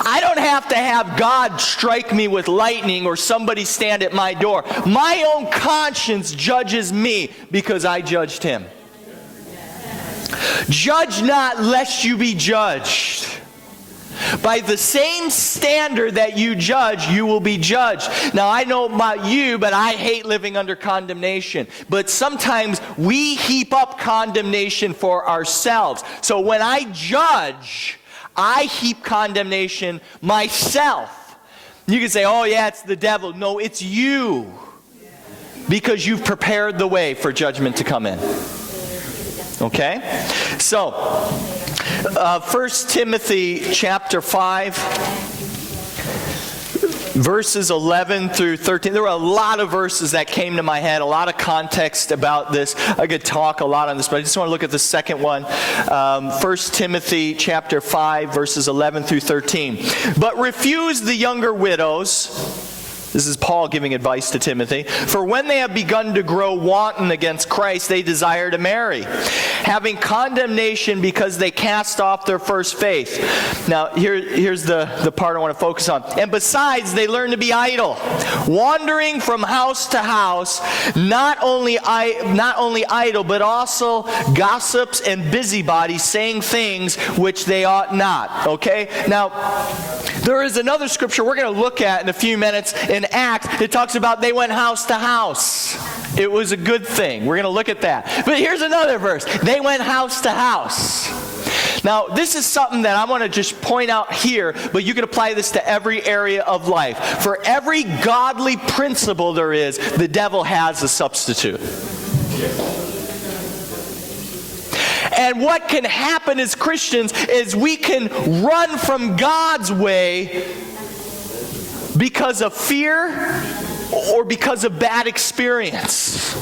I don't have to have God strike me with lightning or somebody stand at my door. My own conscience judges me because I judged him. Judge not lest you be judged. By the same standard that you judge, you will be judged. Now, I know about you, but I hate living under condemnation. But sometimes we heap up condemnation for ourselves. So when I judge, I heap condemnation myself. You can say, oh yeah, it's the devil. No, it's you. Because you've prepared the way for judgment to come in. Okay? So, 1 Timothy chapter 5, verses 11 through 13. There were a lot of verses that came to my head, a lot of context about this. I could talk a lot on this, but I just want to look at the second one. 1 Timothy chapter 5, verses 11 through 13. But refuse the younger widows. This is Paul giving advice to Timothy. For when they have begun to grow wanton against Christ, they desire to marry, having condemnation because they cast off their first faith. Now, here's the part I want to focus on. And besides, they learn to be idle, wandering from house to house, not only idle, but also gossips and busybodies, saying things which they ought not. Okay? Now, there is another scripture we're going to look at in a few minutes in Acts. It talks about they went house to house. It was a good thing. We're going to look at that. But here's another verse. They went house to house. Now, this is something that I want to just point out here, but you can apply this to every area of life. For every godly principle there is, the devil has a substitute. And what can happen as Christians is we can run from God's way because of fear or because of bad experience.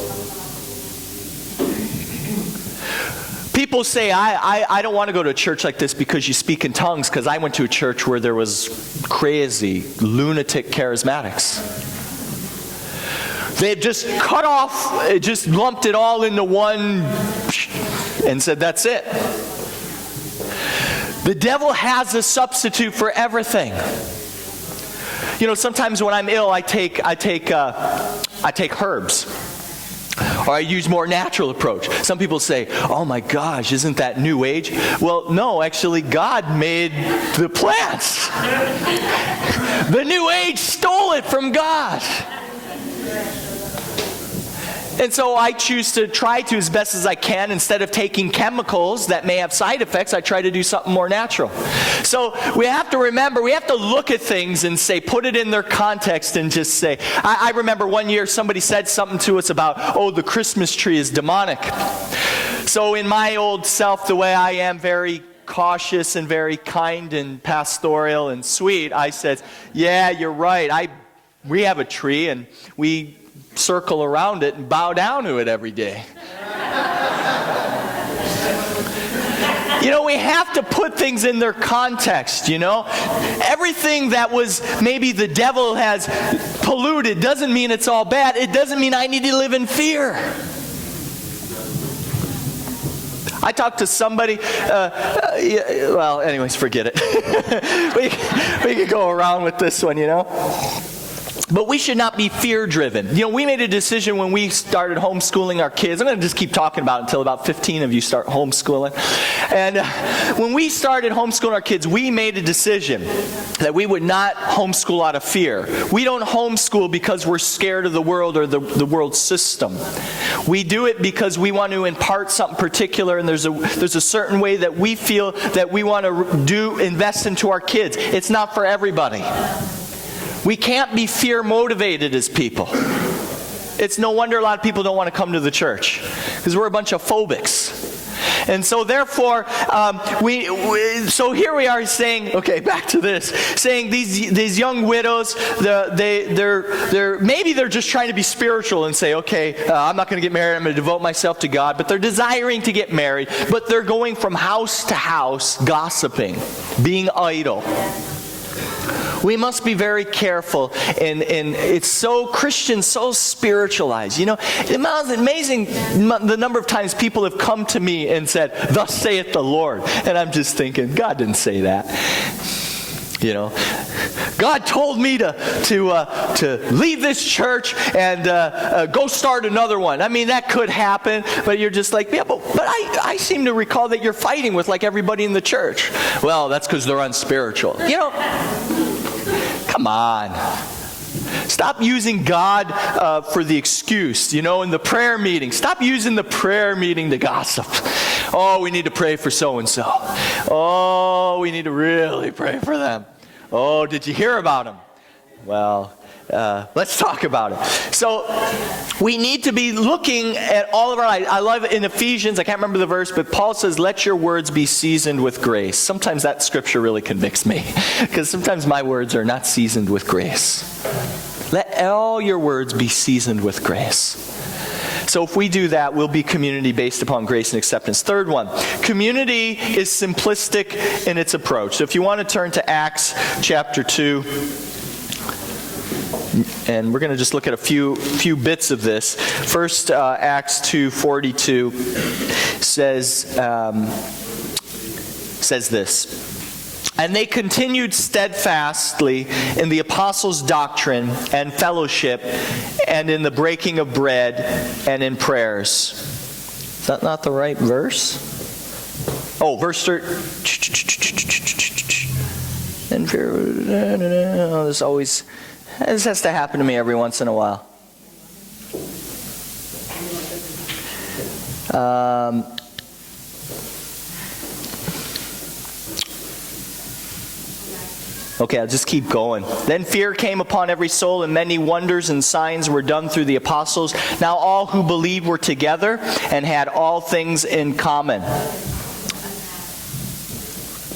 People say, I don't want to go to a church like this because you speak in tongues, because I went to a church where there was crazy, lunatic charismatics. They had just cut off, just lumped it all into one and said, that's it. The devil has a substitute for everything. You know, sometimes when I'm ill, I take herbs. Or I use more natural approach. Some people say, oh my gosh, isn't that New Age? Well, no, actually God made the plants. The New Age stole it from God. And so I choose to try to, as best as I can, instead of taking chemicals that may have side effects, I try to do something more natural. So we have to remember, we have to look at things and say, put it in their context and just say, I remember one year somebody said something to us about, oh, the Christmas tree is demonic. So in my old self, the way I am, very cautious and very kind and pastoral and sweet, I said, yeah, you're right. We have a tree and we circle around it and bow down to it every day. You know, we have to put things in their context, you know. Everything that was maybe the devil has polluted doesn't mean it's all bad. It doesn't mean I need to live in fear. I talked to somebody, well, anyways, forget it. we could go around with this one, you know. But we should not be fear-driven. You know, we made a decision when we started homeschooling our kids. I'm going to just keep talking about it until about 15 of you start homeschooling. And when we started homeschooling our kids, we made a decision that we would not homeschool out of fear. We don't homeschool because we're scared of the world or the world system. We do it because we want to impart something particular, and there's a certain way that we feel that we want to invest into our kids. It's not for everybody. We can't be fear-motivated as people. It's no wonder a lot of people don't want to come to the church, because we're a bunch of phobics. And so therefore, so here we are saying, okay, back to this, saying these young widows, maybe they're just trying to be spiritual and say, okay, I'm not going to get married, I'm going to devote myself to God, but they're desiring to get married, but they're going from house to house, gossiping, being idle. we must be very careful. And it's so, Christians so spiritualized. You know, it's amazing the number of times people have come to me and said, "Thus saith the Lord." And I'm just thinking, God didn't say that. You know, God told me to leave this church and go start another one. I mean, that could happen, but you're just like, yeah, but I seem to recall that you're fighting with like everybody in the church. Well, that's because they're unspiritual. You know, come on. Stop using God for the excuse, you know, in the prayer meeting. Stop using the prayer meeting to gossip. Oh, we need to pray for so-and-so. Oh, we need to really pray for them. Oh, did you hear about them? Well, let's talk about it. So we need to be looking at all of our lives. I love it in Ephesians, I can't remember the verse, but Paul says, "Let your words be seasoned with grace." Sometimes that scripture really convicts me, because sometimes my words are not seasoned with grace. Let all your words be seasoned with grace. So if we do that, we'll be community based upon grace and acceptance. Third one, community is simplistic in its approach. So if you want to turn to Acts chapter 2, and we're going to just look at a few bits of this. First, Acts 2:42 says this. "And they continued steadfastly in the apostles' doctrine and fellowship, and in the breaking of bread, and in prayers." Is that not the right verse? Oh, verse 13. This has to happen to me every once in a while. Okay, I'll just keep going. "Then fear came upon every soul, and many wonders and signs were done through the apostles. Now all who believed were together and had all things in common."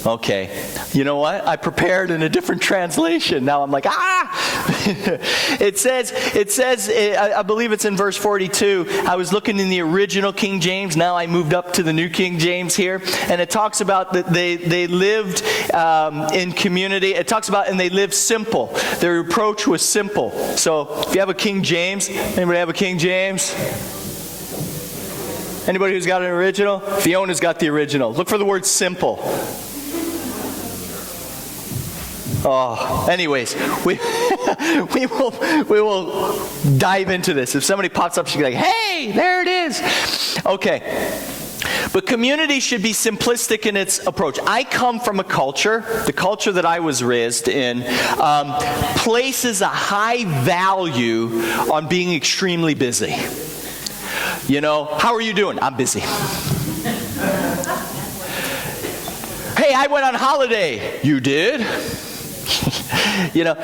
Okay, you know what? I prepared in a different translation. Now I'm like, It says, I believe it's in verse 42. I was looking in the original King James. Now I moved up to the New King James here. And it talks about that they lived in community. It talks about, and they lived simple. Their approach was simple. So if you have a King James, anybody have a King James? Anybody who's got an original? Fiona's got the original. Look for the word simple. Oh, anyways, we will dive into this. If somebody pops up, she'll be like, "Hey, there it is." Okay. But community should be simplistic in its approach. I come from a culture, the culture that I was raised in, places a high value on being extremely busy. You know, how are you doing? I'm busy. Hey, I went on holiday. You did? You know,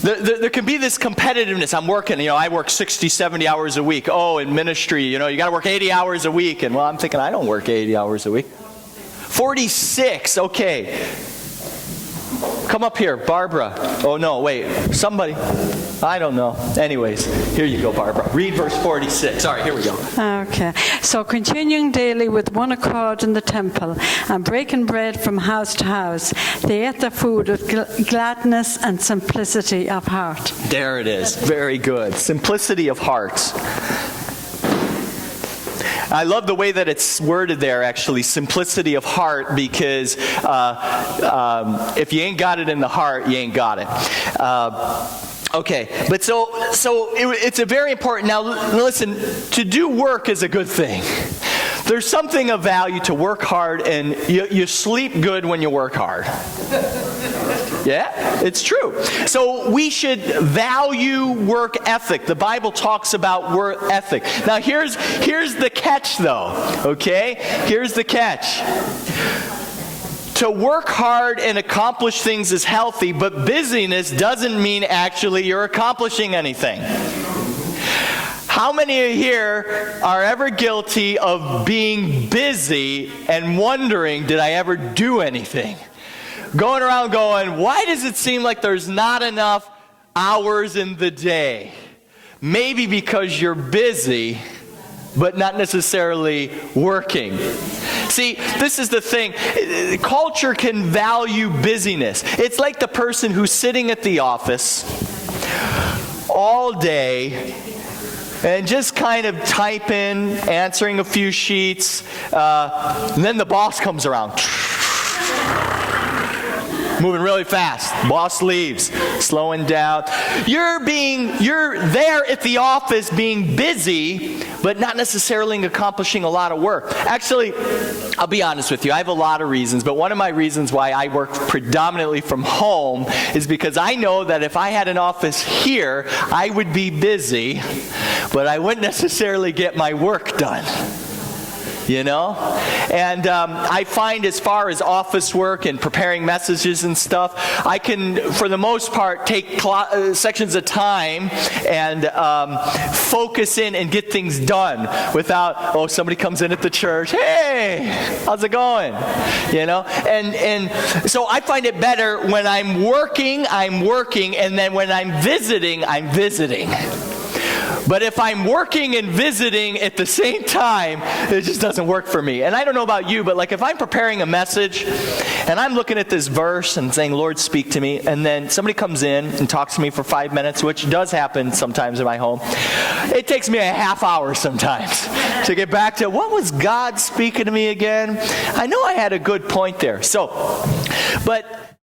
there can be this competitiveness. I'm working, you know, I work 60, 70 hours a week. Oh, in ministry, you know, you got to work 80 hours a week. And well, I'm thinking, I don't work 80 hours a week. 46, okay. Come up here, Barbara. Oh, no, wait, somebody. I don't know. Anyways, here you go, Barbara. Read verse 46. All right, here we go. Okay. "So continuing daily with one accord in the temple, and breaking bread from house to house, they ate their food with gladness and simplicity of heart." There it is. Very good. Simplicity of heart. I love the way that it's worded there, actually, simplicity of heart, because if you ain't got it in the heart, you ain't got it. Okay, but so it's a very important, now listen, to do work is a good thing. There's something of value to work hard, and you sleep good when you work hard. Yeah, it's true. So we should value work ethic. The Bible talks about work ethic. Now here's the catch though, okay? Here's the catch. To work hard and accomplish things is healthy, but busyness doesn't mean actually you're accomplishing anything. How many of you here are ever guilty of being busy and wondering, did I ever do anything? Going around going, why does it seem like there's not enough hours in the day? Maybe because you're busy but not necessarily working. See, this is the thing. Culture can value busyness. It's like the person who's sitting at the office all day and just kind of typing, answering a few sheets, and then the boss comes around. Moving really fast. Boss leaves, slowing down. You're there at the office being busy, but not necessarily accomplishing a lot of work. Actually, I'll be honest with you, I have a lot of reasons, but one of my reasons why I work predominantly from home is because I know that if I had an office here, I would be busy, but I wouldn't necessarily get my work done. You know? And I find as far as office work and preparing messages and stuff, I can, for the most part, take sections of time and focus in and get things done without, somebody comes in at the church, hey, how's it going? You know? And so I find it better when I'm working, and then when I'm visiting. But if I'm working and visiting at the same time, it just doesn't work for me. And I don't know about you, but like if I'm preparing a message and I'm looking at this verse and saying, Lord, speak to me, and then somebody comes in and talks to me for 5 minutes, which does happen sometimes in my home, it takes me a half hour sometimes to get back to what was God speaking to me again? I know I had a good point there. But